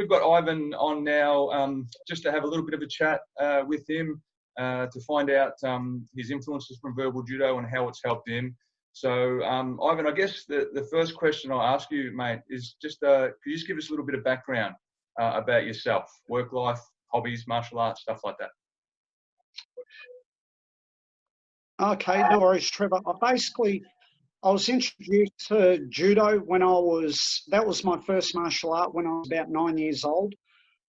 we've got Ivan on now just to have a little bit of a chat with him to find out his influences from verbal judo and how it's helped him. So, Ivan, I guess the first question I'll ask you, mate, is just could you just give us a little bit of background about yourself, work life, hobbies, martial arts, stuff like that? Okay, no worries, Trevor. I was introduced to judo when that was my first martial art when I was about 9 years old.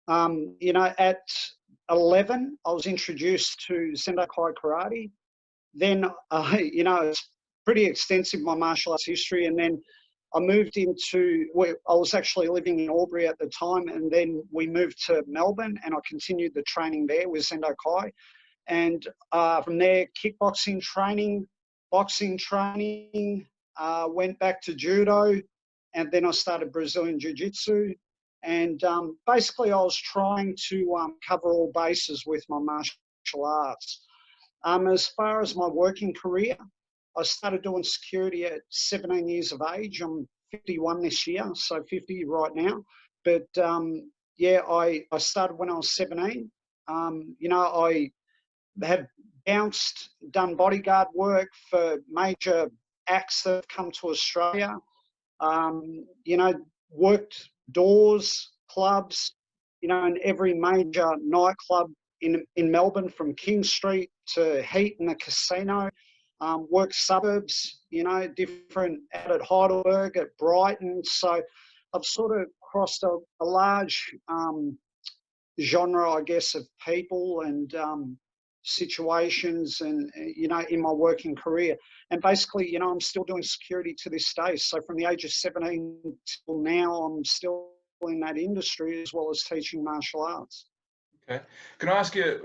You know, at 11, I was introduced to Sendokai karate. Then, you know, it's pretty extensive, my martial arts history. And then I moved I was actually living in Albury at the time. And then we moved to Melbourne and I continued the training there with Sendokai. And from there, kickboxing training, boxing training, went back to judo, and then I started Brazilian Jiu-Jitsu. And basically, I was trying to cover all bases with my martial arts. As far as my working career, I started doing security at 17 years of age. I'm 51 this year, so 50 right now. But yeah, I started when I was 17. You know, I had done bodyguard work for major acts that have come to Australia. You know, worked doors, clubs, you know, in every major nightclub in Melbourne, from King Street to Heat and the casino. Worked suburbs, you know, different out at Heidelberg, at Brighton. So I've sort of crossed a large genre, I guess, of people and situations and, you know, in my working career. And basically, you know, I'm still doing security to this day. So from the age of 17 till now, I'm still in that industry as well as teaching martial arts. Okay. Can I ask you,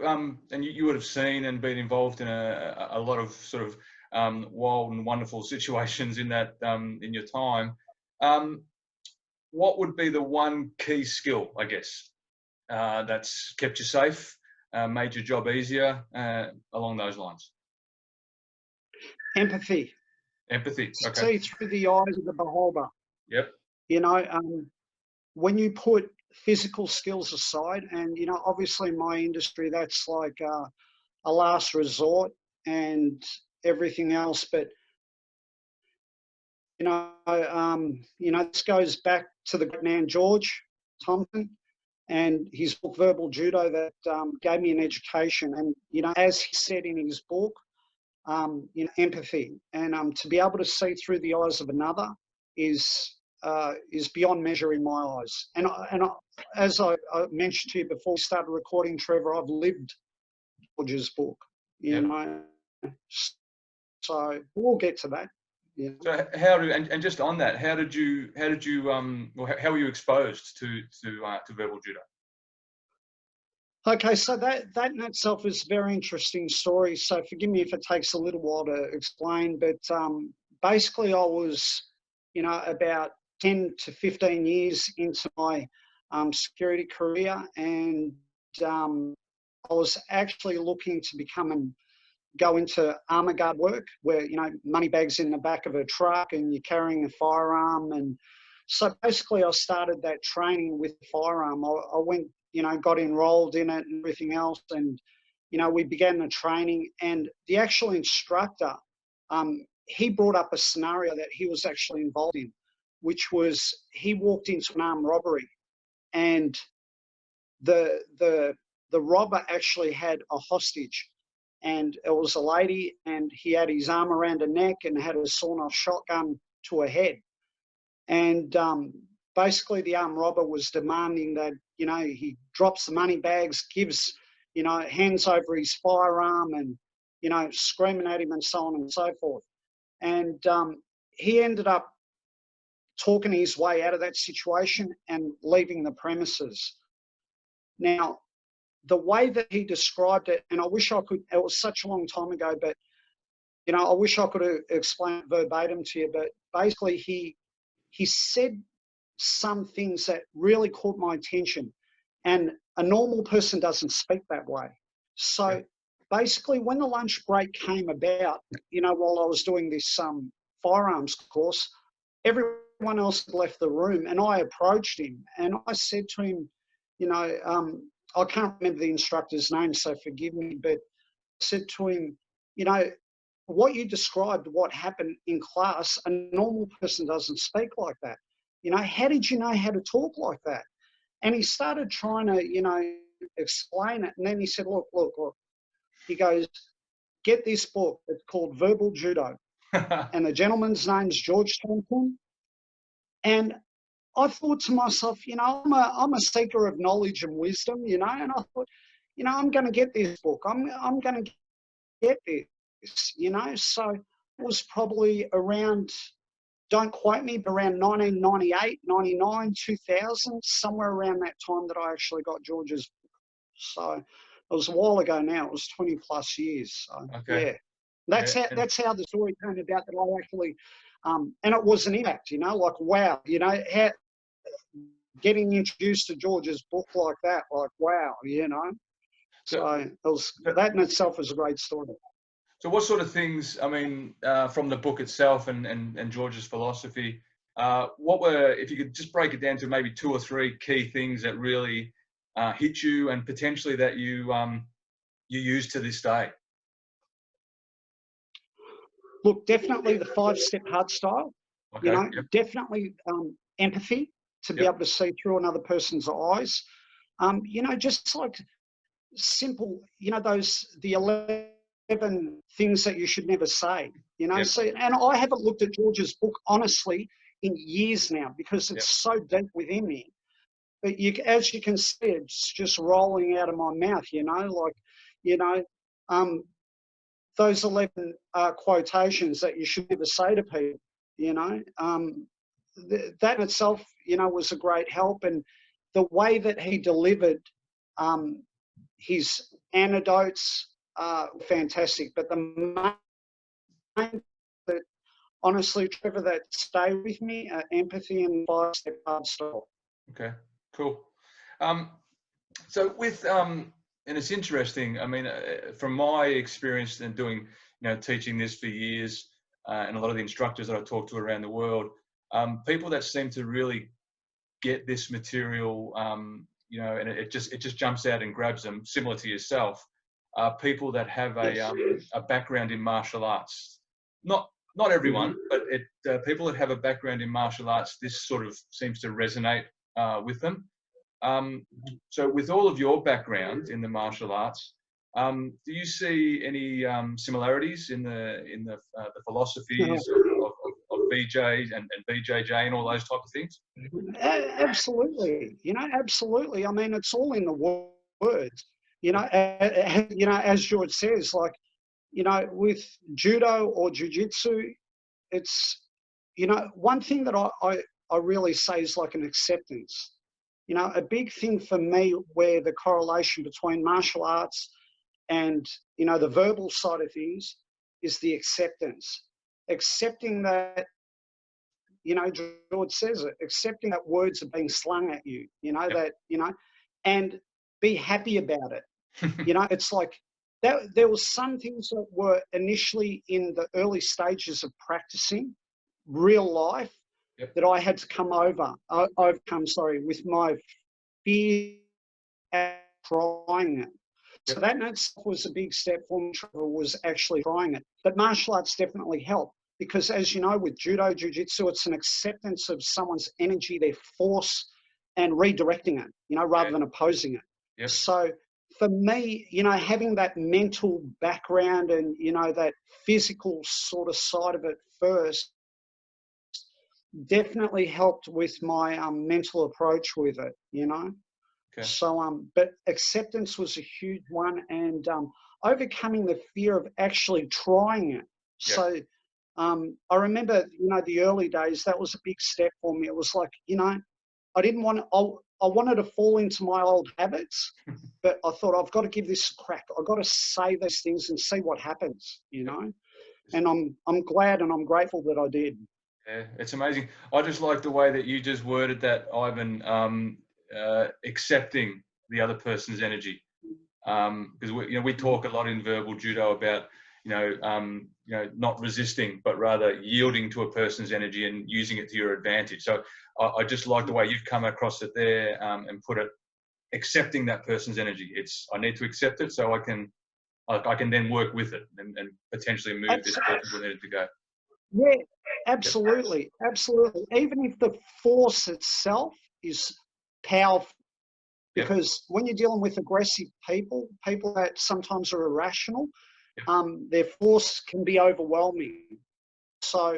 and you would have seen and been involved in a lot of sort of wild and wonderful situations in that, in your time. What would be the one key skill, I guess, that's kept you safe, made your job easier, along those lines? Empathy. Empathy, okay. See through the eyes of the beholder. Yep. You know, when you put physical skills aside, and, you know, obviously in my industry, that's like a last resort and everything else. But, you know, this goes back to the great man, George Thompson, and his book, Verbal Judo, that gave me an education. And, you know, as he said in his book, you know, empathy and to be able to see through the eyes of another is beyond measure in my eyes. And as I mentioned to you before we started recording, Trevor, I've lived George's book, you know. So we'll get to that. Yeah. So and just on that, how were you exposed to verbal judo? Okay, so that in itself is a very interesting story. So forgive me if it takes a little while to explain, but basically I was, you know, about 10 to 15 years into my security career, and I was actually looking to go into armor guard work, where, you know, money bags in the back of a truck and you're carrying a firearm. And so basically I started that training with the firearm. I went, you know, got enrolled in it and everything else. And, you know, we began the training, and the actual instructor, he brought up a scenario that he was actually involved in, which was he walked into an armed robbery, and the robber actually had a hostage, and it was a lady, and he had his arm around her neck and had a sawn-off shotgun to her head. And basically the armed robber was demanding that, you know, he drops the money bags, gives, you know, hands over his firearm and, you know, screaming at him and so on and so forth. And he ended up talking his way out of that situation and leaving the premises. Now, the way that he described it, and I wish I could, it was such a long time ago, but, you know, I wish I could have explained verbatim to you, but basically he said some things that really caught my attention, and a normal person doesn't speak that way. So basically when the lunch break came about, you know, while I was doing this firearms course, everyone else had left the room, and I approached him and I said to him, you know, I can't remember the instructor's name, so forgive me, but I said to him, you know, what you described, what happened in class, a normal person doesn't speak like that. You know, how did you know how to talk like that? And he started trying to, you know, explain it. And then he said, look, look, look. He goes, get this book. It's called Verbal Judo. And the gentleman's name's George Thompson. And I thought to myself, you know, I'm a seeker of knowledge and wisdom, you know, and I thought, you know, I'm going to get this book. I'm going to get this, you know. So it was probably around, don't quote me, but around 1998, 99, 2000, somewhere around that time that I actually got George's book. So it was a while ago now. It was 20 plus years. So, Okay. yeah. That's how the story came about, that I actually, and it was an impact, you know, like, wow, you know, getting introduced to George's book like that, like, wow, you know. So that in itself is a great story. So what sort of things, I mean, from the book itself and George's philosophy, what were, if you could just break it down to maybe 2 or 3 key things that really hit you and potentially that you use to this day? Look, definitely the 5-step hard style, Okay. you know, Yep. definitely empathy, to be Yep. able to see through another person's eyes. You know, just like simple, you know, the 11 things that you should never say, you know. Yep. So, and I haven't looked at George's book, honestly, in years now, because it's so deep within me. But as you can see, it's just rolling out of my mouth, you know, like, you know, those 11 quotations that you should never say to people, you know. That in itself, you know, was a great help. And the way that he delivered his anecdotes fantastic. But the main that, honestly, Trevor, that stay with me are empathy and 5-step hard style. Okay, cool. So with, and it's interesting, I mean, from my experience in doing, you know, teaching this for years, and a lot of the instructors that I talk to around the world, people that seem to really get this material, you know, and it just jumps out and grabs them, similar to yourself, people that have a background in martial arts. Not everyone, but people that have a background in martial arts, this sort of seems to resonate with them. So with all of your background in the martial arts, do you see any similarities in the philosophies of BJ and BJJ and all those type of things? Absolutely, you know, absolutely. I mean, it's all in the words, you know. You know, as George says, like, you know, with judo or jiu-jitsu, it's, you know, one thing that I really say is like an acceptance. You know, a big thing for me where the correlation between martial arts and, you know, the verbal side of things is the acceptance. Accepting that, you know, George says it, accepting that words are being slung at you, you know, that, you know, and be happy about it. You know, it's like that. There were some things that were initially in the early stages of practicing real life that I had to overcome, with my fear at trying it. So that in itself was a big step for me, was actually trying it. But martial arts definitely helped, because as you know, with judo, jiu-jitsu, it's an acceptance of someone's energy, their force, and redirecting it, you know, rather than opposing it. Yep. So for me, you know, having that mental background and, you know, that physical sort of side of it first definitely helped with my mental approach with it, you know. Okay. So, but acceptance was a huge one, and overcoming the fear of actually trying it. Yeah. So, I remember, you know, the early days, that was a big step for me. It was like, you know, I didn't want to, I wanted to fall into my old habits, but I thought, I've got to give this a crack. I've got to say these things and see what happens, you know. And I'm glad and I'm grateful that I did. Yeah, it's amazing. I just like the way that you just worded that, Ivan, accepting the other person's energy. Because we talk a lot in verbal judo about, not resisting, but rather yielding to a person's energy and using it to your advantage. So I just like the way you've come across it there, and put it accepting that person's energy. It's, I need to accept it so I can then work with it and potentially move this person where they need to go. Yeah, absolutely, absolutely. Even if the force itself is powerful, because when you're dealing with aggressive people, people that sometimes are irrational, their force can be overwhelming. So,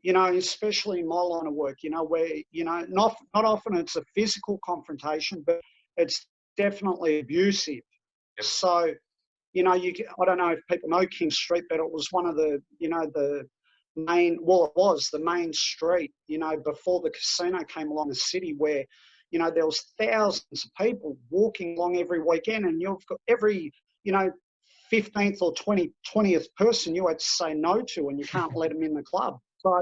you know, especially in my line of work, you know, where, you know, not often it's a physical confrontation, but it's definitely abusive. So, you know, I don't know if people know King Street, but it was one of the, you know, the main, well, it was the main street, you know, before the casino came along the city, where, you know, there was thousands of people walking along every weekend, and you've got every, you know, 15th or 20th person you had to say no to, and you can't let them in the club. So,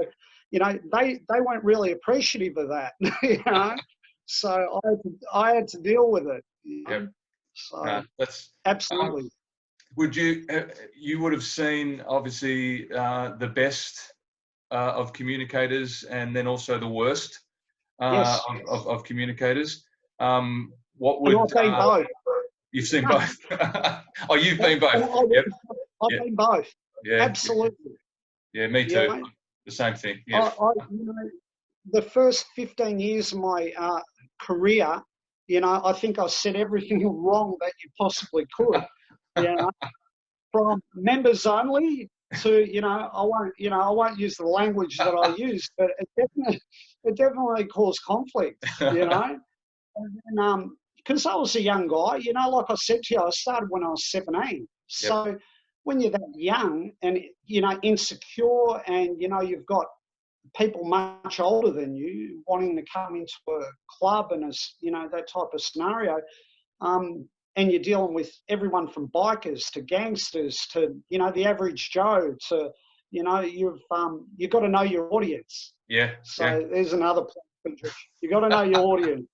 you know, they weren't really appreciative of that, you know. So I had to deal with it. You know? So That's absolutely. Would you would have seen obviously the best of communicators, and then also the worst of communicators. What would and I've been both. You've seen both? Oh, you've been both. Yep. I've been both. Yeah. Absolutely. Yeah, me too. Yeah. The same thing. Yeah. You know, the first 15 years of my career, you know, I think I said everything wrong that you possibly could. You know, from members only to, you know, I won't use the language that I used, but it definitely caused conflict. You know, and because I was a young guy, you know, like I said to you, I started when I was 17. So when you're that young and, you know, insecure, and, you know, you've got people much older than you wanting to come into a club and, you know, that type of scenario, and you're dealing with everyone from bikers to gangsters to, you know, the average Joe to, you know, you've got to know your audience. Yeah. So there's another point. You got to know your audience.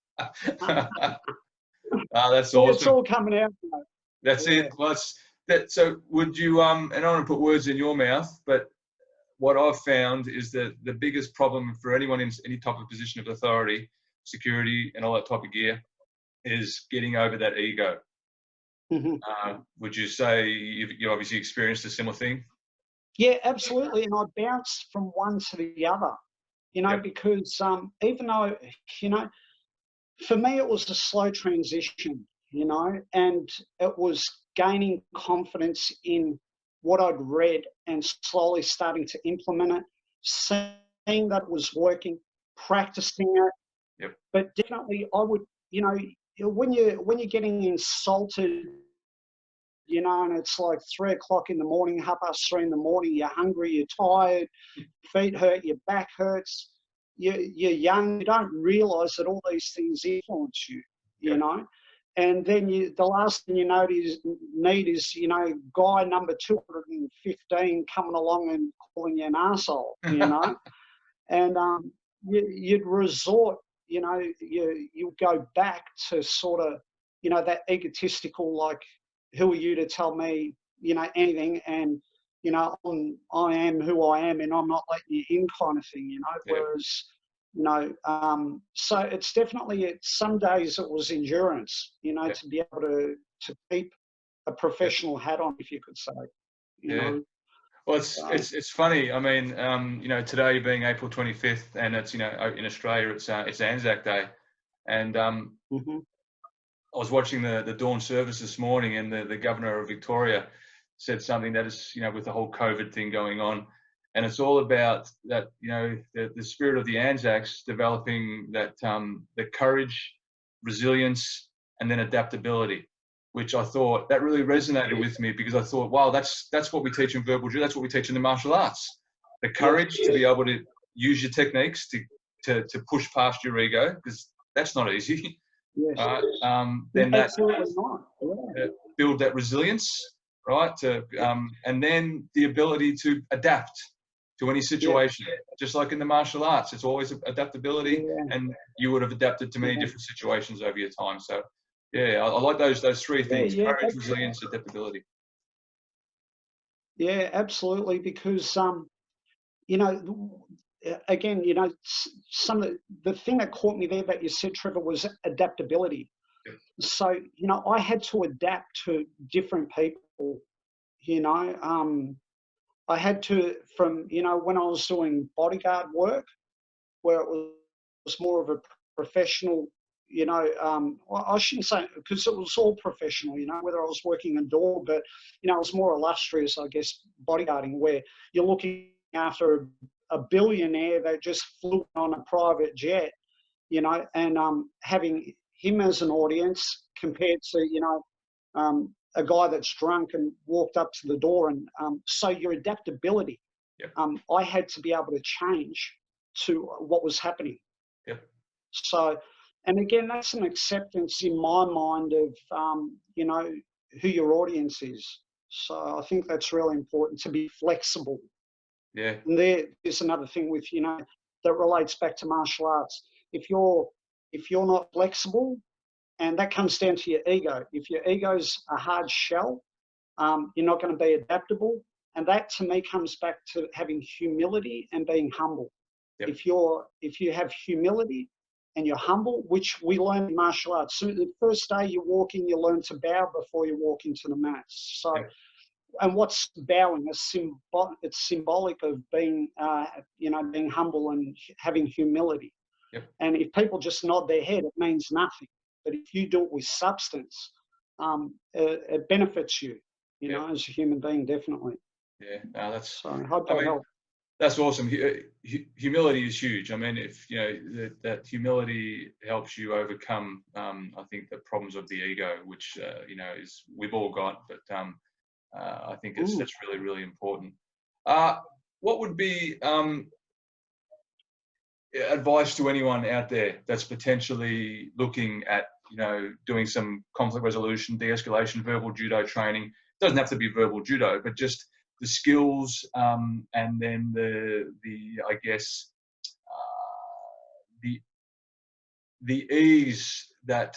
That's awesome. It's all coming out. You know. That's it. Well, so would you, and I don't want to put words in your mouth, but what I've found is that the biggest problem for anyone in any type of position of authority, security, and all that type of gear is getting over that ego. Would you say you obviously experienced a similar thing? Yeah, absolutely. And I bounced from one to the other, you know, because even though, you know, for me, it was a slow transition, you know, and it was gaining confidence in what I'd read and slowly starting to implement it, seeing that it was working, practicing it. But definitely I would, you know, when you're getting insulted, you know, and it's like 3 o'clock in the morning, 3:30 in the morning, you're hungry, you're tired, feet hurt, your back hurts, you're young, you don't realise that all these things influence you, you know. And then the last thing you need is, you know, guy number 215 coming along and calling you an arsehole, you know. And you'd resort, you know, you go back to sort of, you know, that egotistical, like, who are you to tell me, you know, anything? And, you know, I am who I am, and I'm not letting you in, kind of thing, you know. Whereas, you know, so it's definitely, some days it was endurance, you know, to be able to keep a professional hat on, if you could say, you know. Well, it's funny. I mean, you know, today being April 25th, and it's, you know, in Australia, it's Anzac Day, and I was watching the dawn service this morning, and the governor of Victoria said something that is, you know, with the whole COVID thing going on, and it's all about that, you know, the spirit of the Anzacs developing that the courage, resilience, and then adaptability, which I thought that really resonated with me, because I thought, wow, that's what we teach in verbal judo. That's what we teach in the martial arts. The courage to be able to use your techniques to push past your ego, because that's not easy. Then build that resilience, right? And then the ability to adapt to any situation, just like in the martial arts, it's always adaptability, and you would have adapted to many different situations over your time. So, yeah, I like those three things: courage, resilience, adaptability. Yeah, absolutely. Because you know, again, you know, the thing that caught me there that you said, Trevor, was adaptability. So, I had to adapt to different people, you know. I had to, from, when I was doing bodyguard work, where it was more of a professional, well, I shouldn't say, because it was all professional, whether I was working indoor, but, it was more illustrious, I guess, bodyguarding, where you're looking after a billionaire that just flew on a private jet, and having him as an audience compared to, a guy that's drunk and walked up to the door. And so your adaptability, Yep. I had to be able to change to what was happening. Yep. So, and again, that's an acceptance in my mind of, who your audience is. So I think that's really important, to be flexible. Yeah. And there's another thing with, that relates back to martial arts. If you're not flexible, and that comes down to your ego. If your ego's a hard shell, you're not going to be adaptable. And that, to me, comes back to having humility and being humble. Yep. If you have humility and you're humble, which we learn in martial arts. So the first day you walk in, you learn to bow before you walk into the mats. So, Yep. And what's bowing? It's symbolic of being, being humble and having humility. Yep. And if people just nod their head, it means nothing. But if you do it with substance, it benefits you, as a human being, definitely. Yeah, no, that's. So I hope that helps. That's awesome. Humility is huge. I mean, if that humility helps you overcome, I think, the problems of the ego, which is we've all got, but I think that's really, really important. What would be advice to anyone out there that's potentially looking at doing some conflict resolution, de-escalation, verbal judo training? It doesn't have to be verbal judo, but just the skills, and then the I guess the ease that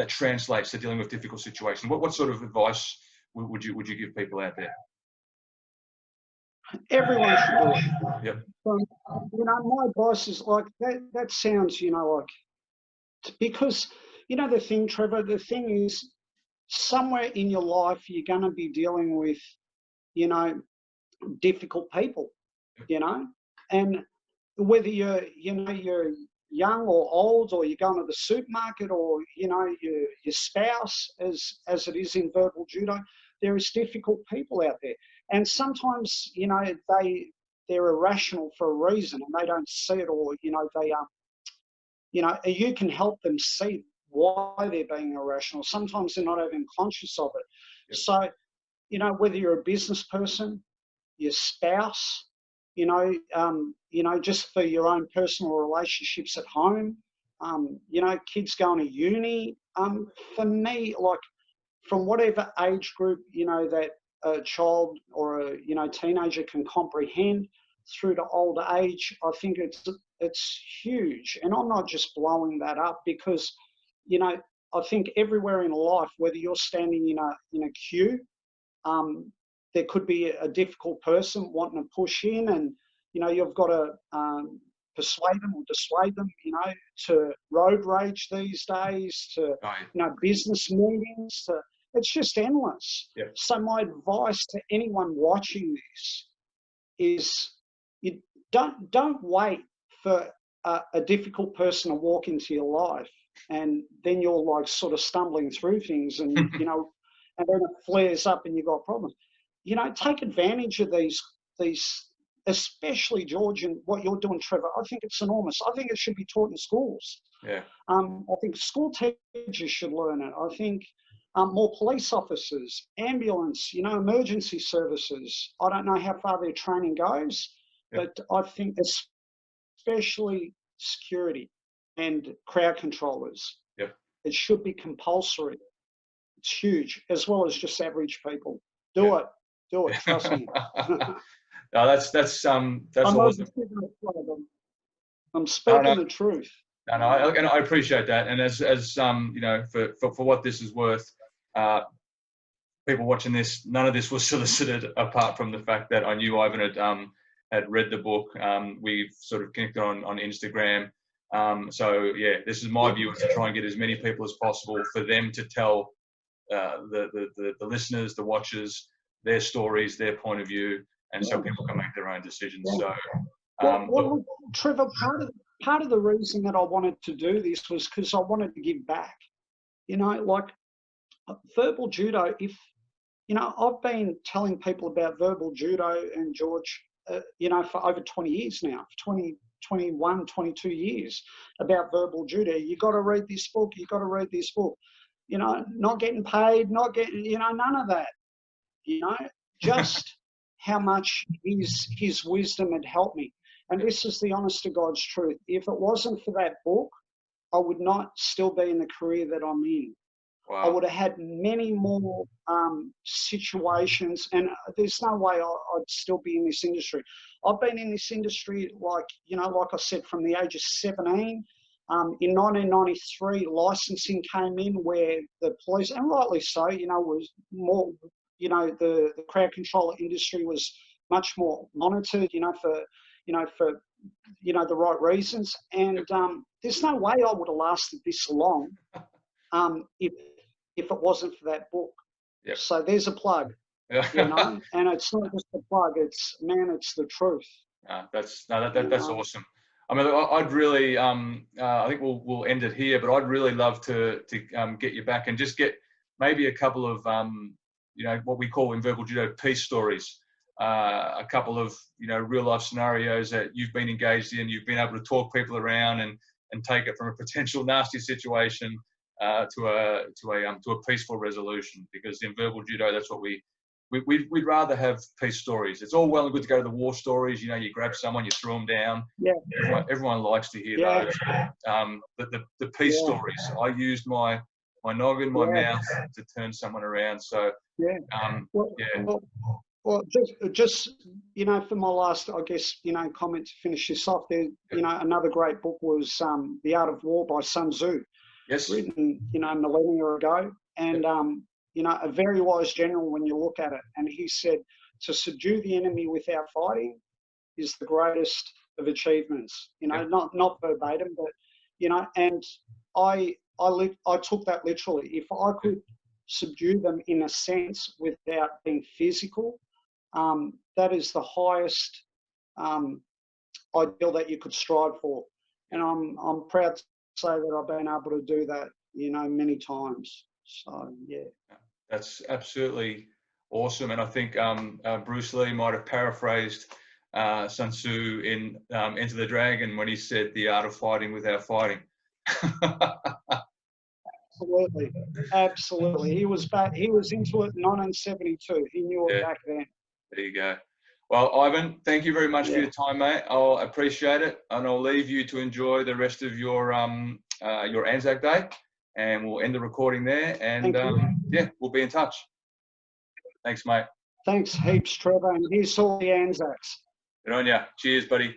translates to dealing with difficult situations. What sort of advice would you give people out there? Everyone should do it. Yep. My advice is like that sounds, like, because the thing, Trevor, the thing is, somewhere in your life you're going to be dealing with difficult people, and whether you're young or old, or you're going to the supermarket, or your spouse, as it is in verbal judo, there is difficult people out there. And sometimes, they're irrational for a reason, and they don't see it, or, you can help them see why they're being irrational. Sometimes they're not even conscious of it. Yep. So, whether you're a business person, your spouse, just for your own personal relationships at home, kids going to uni. For me, like, from whatever age group, that a child or a teenager can comprehend through to older age, I think it's huge. And I'm not just blowing that up, because I think everywhere in life, whether you're standing in a queue, there could be a difficult person wanting to push in, and you've got to persuade them or dissuade them, to road rage these days, to business meetings, it's just endless. Yep. So my advice to anyone watching this is, you don't wait for a difficult person to walk into your life, and then you're like sort of stumbling through things, and and then it flares up and you've got problems. Take advantage of these, especially, George, and what you're doing, Trevor. I think it's enormous. I think it should be taught in schools. Yeah. I think school teachers should learn it. I think more police officers, ambulance, emergency services. I don't know how far their training goes, but I think especially security and crowd controllers. Yep. It should be compulsory. It's huge, as well as just average people. Do it. Trust me. No, that's awesome. I'm speaking the truth. And I appreciate that. And as for what this is worth, people watching this, none of this was solicited, apart from the fact that I knew Ivan had read the book. We've sort of connected on Instagram. So yeah, this is my view, is to try and get as many people as possible for them to tell the listeners, the watchers, their stories, their point of view, and so people can make their own decisions. So, well, Trevor, part of the reason that I wanted to do this was because I wanted to give back. You know, like verbal judo. If you know, I've been telling people about verbal judo and George, you know, for over 20 years now, 20, 21, 22 years about verbal judo. You got to read this book. You got to read this book. You know, not getting paid, not getting, you know, none of that. You know, just how much his wisdom had helped me. And this is the honest to God's truth. If it wasn't for that book, I would not still be in the career that I'm in. wow. I would have had many more situations, and there's no way I'd still be in this industry. I've been in this industry, like, you know, like I said, from the age of 17. In 1993, licensing came in where the police, and rightly so, you know, was more, you know, the crowd controller industry was much more monitored, you know, for the right reasons. And there's no way I would have lasted this long if it wasn't for that book. Yep. So there's a plug, you know, and it's not just a plug, it's the truth. That's awesome. I mean, I'd really, I think we'll end it here, but I'd really love to get you back and just get maybe a couple of, you know, what we call in verbal judo peace stories, a couple of, you know, real life scenarios that you've been engaged in, you've been able to talk people around and take it from a potential nasty situation to a peaceful resolution. Because in verbal judo, that's what we'd rather have peace stories. It's all well and good to go to the war stories. You know, you grab someone, you throw them down. Yeah. Everyone likes to hear those. But the peace stories, I used my noggin, my mouth to turn someone around. So well, just you know, for my last, I guess, you know, comment to finish this off, there, you know, another great book was The Art of War by Sun Tzu. Yes. Written, you know, millennia ago, and you know, a very wise general when you look at it. And he said, to subdue the enemy without fighting is the greatest of achievements. You know, not verbatim, but, you know, and I took that literally. If I could subdue them in a sense without being physical, that is the highest ideal that you could strive for. And I'm proud to say that I've been able to do that, you know, many times. So yeah, that's absolutely awesome. And I think Bruce Lee might have paraphrased Sun Tzu in Enter the Dragon when he said, "The art of fighting without fighting." Absolutely. He was into it in 1972. He knew it back then. There you go. Well, Ivan, thank you very much for your time, mate. I'll appreciate it, and I'll leave you to enjoy the rest of your Anzac Day, and we'll end the recording there. And yeah, we'll be in touch. Thanks, mate. Thanks heaps, Trevor. And here's all the Anzacs. Good on ya. Cheers, buddy.